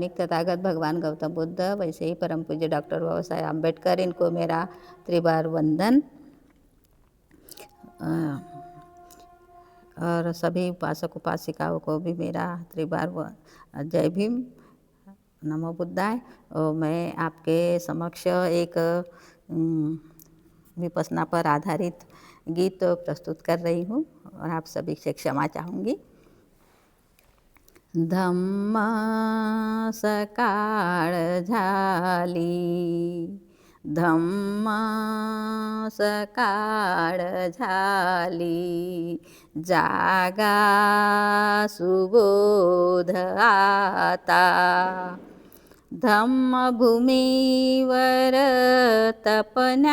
धार्मिक तथागत भगवान गौतम बुद्ध, वैसे ही परम पूज्य डॉक्टर बाबा साहेब अम्बेडकर, इनको मेरा त्रिबार वंदन। और सभी उपासक उपासिकाओं को भी मेरा त्रिबार जय भीम, नमो बुद्धाय। और मैं आपके समक्ष एक विपस्सना पर आधारित गीत प्रस्तुत कर रही हूँ और आप सभी से क्षमा चाहूँगी। धम्म सकाळ झाली, धम्म सकाळ झाली, जागा सुबोध आता। धम्मभूमीवर तपण्यासाठी,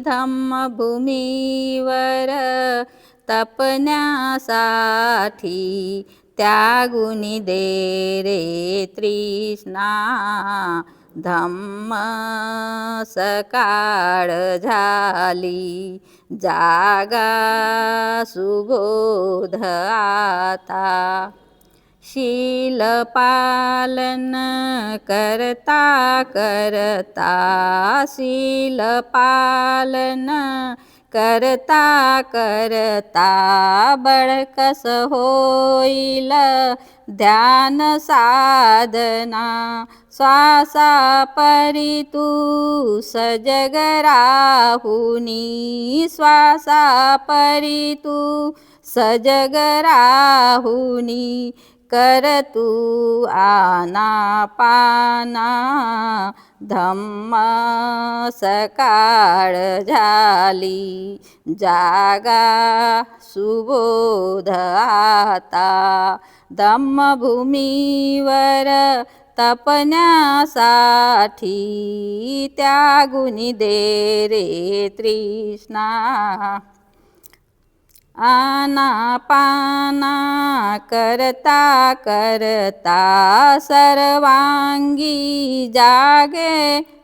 धम्मभूमीवर तपण्यासाठी, त्यागुनी दे रे तृष्णा। धम्म सकाळ झाली, जागा सुबोध आता। शील पालन करता करता, शील पालन करता करता, बळकस होईल ध्यान साधना। श्वासा परी तू सजग राहुनी, श्वासा परी तू सजग राहुनी, कर तू आनापाना। धम्म सकाळ झाली, जागा सुबोध आता। धम्मभूमीवर तपण्यासाठी, त्यागुनी दे रे तृष्णा। आनापाना करता करता, सर्वांगी जागे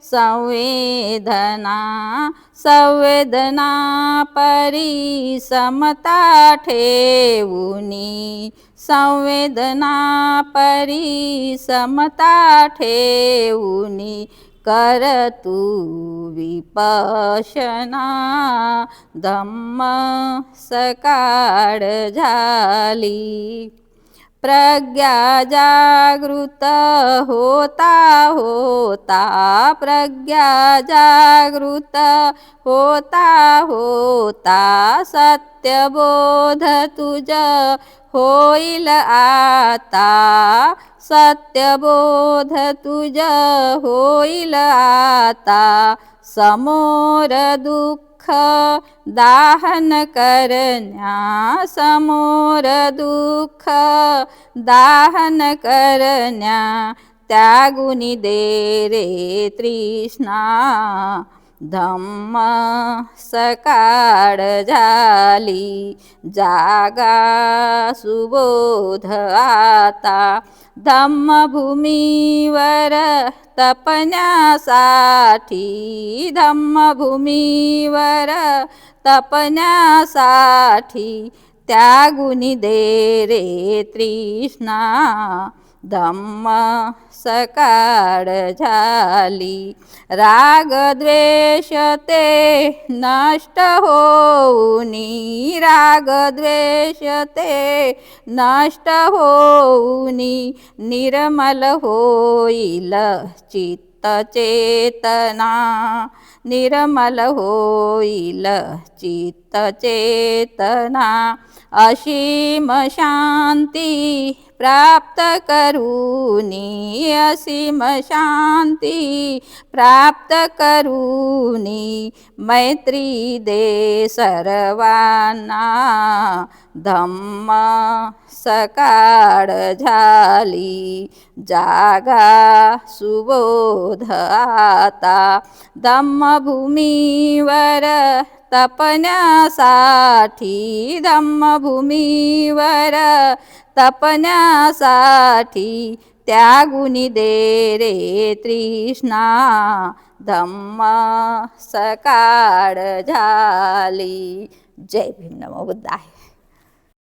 संवेदना। संवेदना परी समता ठेवुनी, संवेदना परी समता ठेवुनी, कर तू विपश्यना। धम्म सकाळ झाली, प्रज्ञा जागृत होता होता, प्रज्ञा जागृत होता होता, सत्यबोध तुझ होईल आता। सत्यबोध तुझ होईल आता, समोर दुःख दाहन करण्या, समोर दुःख दाहन करण्या, त्यागुनी दे रे तृष्णा। धम्म सकाळ झाली, जागा सुबोध आता। धम्मभूमीवर तपण्यासाठी, धम्मभूमीवर तपण्यासाठी, त्यागुनी दे रे तृष्णा। धम्म सकाळ झाली, राग द्वेष ते नष्ट होऊनी, राग द्वेष ते नष्ट होऊनी, निर्मल होईल चित्त चेतना। निर्मल होईल चित्त चेतना, असीम शांती प्राप्त करूनी, असीम शांती प्राप्त करूनी, मैत्री दे सर्वांना। धम्म सकाळ झाली, जागा सुबोध आता। धम्मभूमीवर तपण्यासाठी, धम्मभूमीवर तपण्यासाठी, त्यागुनी दे रे तृष्णा। धम्म सकाळ झाली, जय भीम, नमो बुद्धाय।